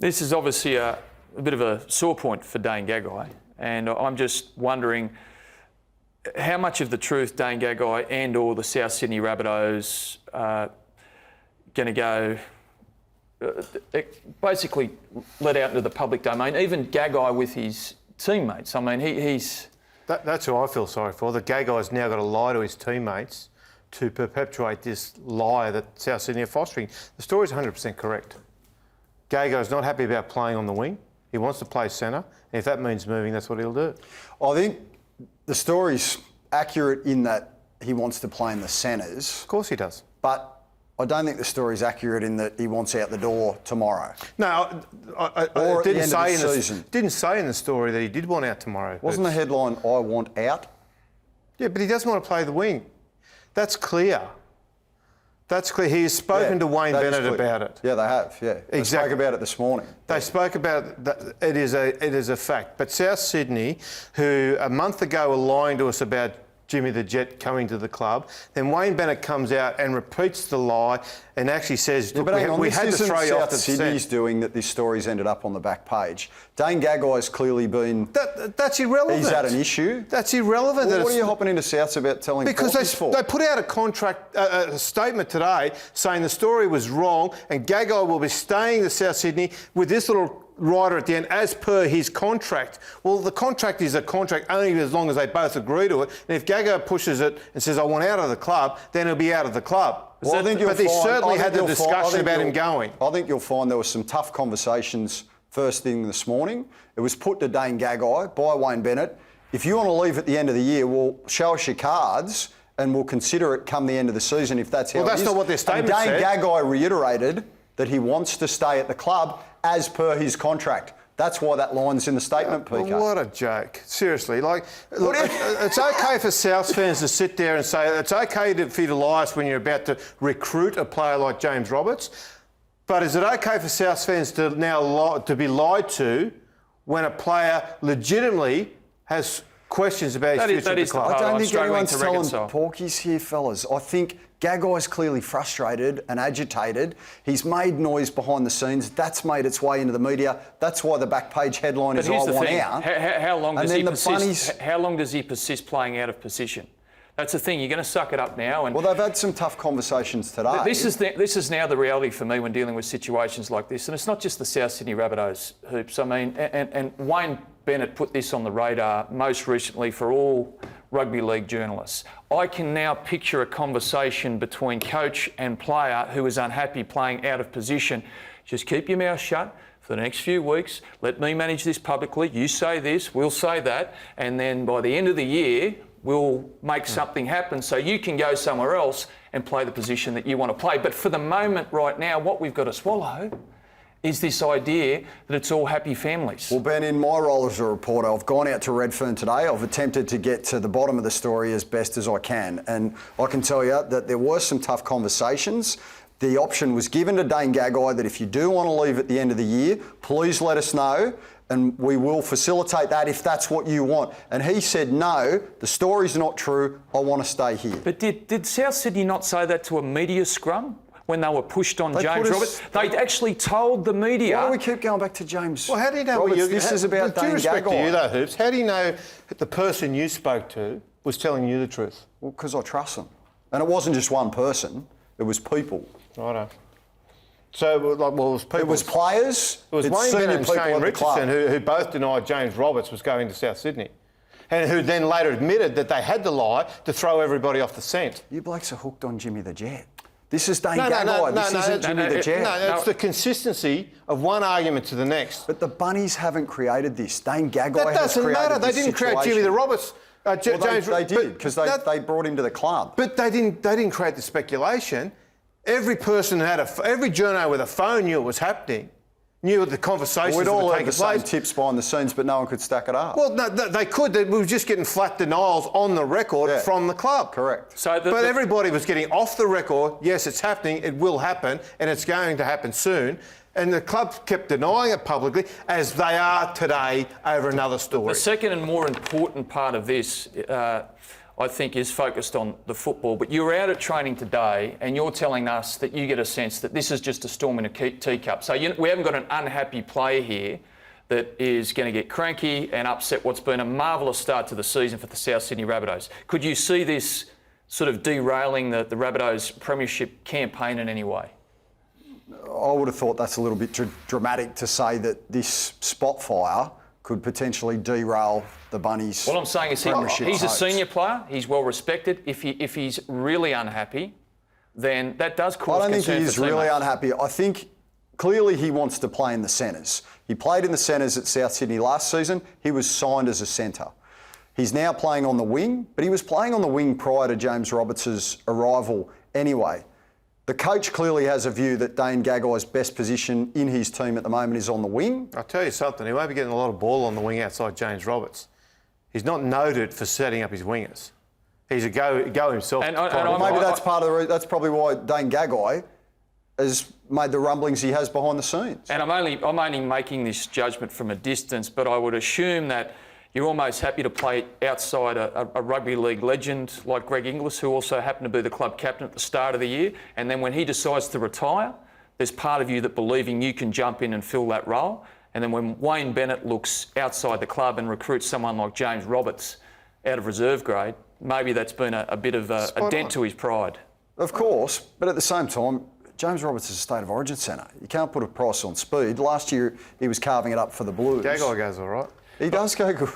This is obviously a bit of a sore point for Dane Gagai, and I'm just wondering how much of the truth Dane Gagai and or the South Sydney Rabbitohs are going to go basically let out into the public domain, even Gagai with his teammates. I mean, he's... That's who I feel sorry for. The Gagai's now got to lie to his teammates to perpetuate this lie that South Sydney are fostering. The story's 100% correct. Gagai's not happy about playing on the wing. He wants to play centre, and if that means moving, that's what he'll do. I think the story's accurate in that he wants to play in the centres. Of course he does. But I don't think the story's accurate in that he wants out the door tomorrow. No, I didn't say in the story that he did want out tomorrow. Wasn't the headline, I want out? Yeah, but he doesn't want to play the wing. That's clear. That's clear. He has spoken to Wayne Bennett about it. Yeah, they have, yeah. They spoke about it this morning. They spoke about it. It is a fact. But South Sydney, who a month ago were lying to us about Jimmy the Jet coming to the club, then Wayne Bennett comes out and repeats the lie and actually says, yeah, we had to throw you off the set. Sydney's doing that this story's ended up on the back page. Dane Gagai's clearly been... That's irrelevant. He's had an issue. That's irrelevant. Well, what are you hopping into Souths about telling Because they put out a statement today saying the story was wrong and Gagai will be staying to South Sydney with this little rider at the end as per his contract. Well, the contract is a contract only as long as they both agree to it. And if Gagai pushes it and says, I want out of the club, then he'll be out of the club. Well, but they certainly had the discussion about him going. I think you'll find there were some tough conversations first thing this morning. It was put to Dane Gagai by Wayne Bennett. If you want to leave at the end of the year, well, show us your cards and we'll consider it come the end of the season if that's how it is. Well, that's not what their statement said. And Dane Gagai reiterated that he wants to stay at the club as per his contract. That's why that line's in the statement, PK. What a joke. Seriously. Look, it's okay for South fans to sit there and say it's okay for you to lie us when you're about to recruit a player like James Roberts, but is it okay for South fans to now to be lied to when a player legitimately has questions about his future at the club? I don't think anyone's telling porkies here, fellas. I think Gagai's clearly frustrated and agitated. He's made noise behind the scenes. That's made its way into the media. That's why the back page headline is I want out. How long does he persist playing out of position? That's the thing. You're going to suck it up now. And well, they've had some tough conversations today. This is now the reality for me when dealing with situations like this. And it's not just the South Sydney Rabbitohs hoops. I mean, and Wayne Bennett put this on the radar most recently for all rugby league journalists. I can now picture a conversation between coach and player who is unhappy playing out of position. Just keep your mouth shut for the next few weeks. Let me manage this publicly. You say this, we'll say that. And then by the end of the year, we'll make something happen so you can go somewhere else and play the position that you want to play. But for the moment right now, what we've got to swallow is this idea that it's all happy families. Well, Ben, in my role as a reporter, I've gone out to Redfern today. I've attempted to get to the bottom of the story as best as I can. And I can tell you that there were some tough conversations. The option was given to Dane Gagai that if you do want to leave at the end of the year, please let us know and we will facilitate that if that's what you want. And he said, no, the story's not true, I want to stay here. But did South Sydney not say that to a media scrum when they were pushed on James Roberts? They actually told the media... Why do we keep going back to James Well, how do you know... Roberts? This is about Dane Gagai. With due respect to you, though, Hoops, how do you know that the person you spoke to was telling you the truth? Well, because I trust them. And it wasn't just one person, it was people. Righto. So, like, well, it was people... It was players, it was Wayne Bennett and Shane Richardson who both denied James Roberts was going to South Sydney. And who then later admitted that they had to lie to throw everybody off the scent. You blokes are hooked on Jimmy the Jet. This is Dane Gagai. This isn't Jimmy the Jet. No, it's the consistency of one argument to the next. But the Bunnies haven't created this. Dane Gagai has created this. That doesn't matter. They didn't create Jimmy the Roberts. James, they did, because they brought him to the club. But they didn't create the speculation. Every person every journo with a phone knew it was happening. Knew the conversations we'd all were heard taking the place. same tips behind the scenes, but no one could stack it up. Well, no, they could. We were just getting flat denials on the record from the club. Correct. But everybody was getting off the record, yes, it's happening, it will happen, and it's going to happen soon. And the club kept denying it publicly, as they are today over another story. The second and more important part of this, I think, is focused on the football. But you were out at training today and you're telling us that you get a sense that this is just a storm in a teacup. So we haven't got an unhappy player here that is going to get cranky and upset what's been a marvellous start to the season for the South Sydney Rabbitohs. Could you see this sort of derailing the Rabbitohs premiership campaign in any way? I would have thought that's a little bit dramatic to say that this spot fire could potentially derail the Bunnies. What I'm saying is he's a senior player. He's well respected. If he's really unhappy, then that does cause concern. I don't think he is really unhappy. I think clearly he wants to play in the centres. He played in the centres at South Sydney last season. He was signed as a centre. He's now playing on the wing, but he was playing on the wing prior to James Roberts' arrival anyway. The coach clearly has a view that Dane Gagai's best position in his team at the moment is on the wing. I'll tell you something, he won't be getting a lot of ball on the wing outside James Roberts. He's not noted for setting up his wingers. He's a go himself. Maybe that's part of that's probably why Dane Gagai has made the rumblings he has behind the scenes. And I'm only making this judgment from a distance, but I would assume that you're almost happy to play outside a rugby league legend like Greg Inglis, who also happened to be the club captain at the start of the year. And then when he decides to retire, there's part of you that believing you can jump in and fill that role. And then when Wayne Bennett looks outside the club and recruits someone like James Roberts out of reserve grade, maybe that's been a bit of a dent to his pride. Of course, but at the same time, James Roberts is a state of origin centre. You can't put a price on speed. Last year, he was carving it up for the Blues. Gagai goes all right. He does go good.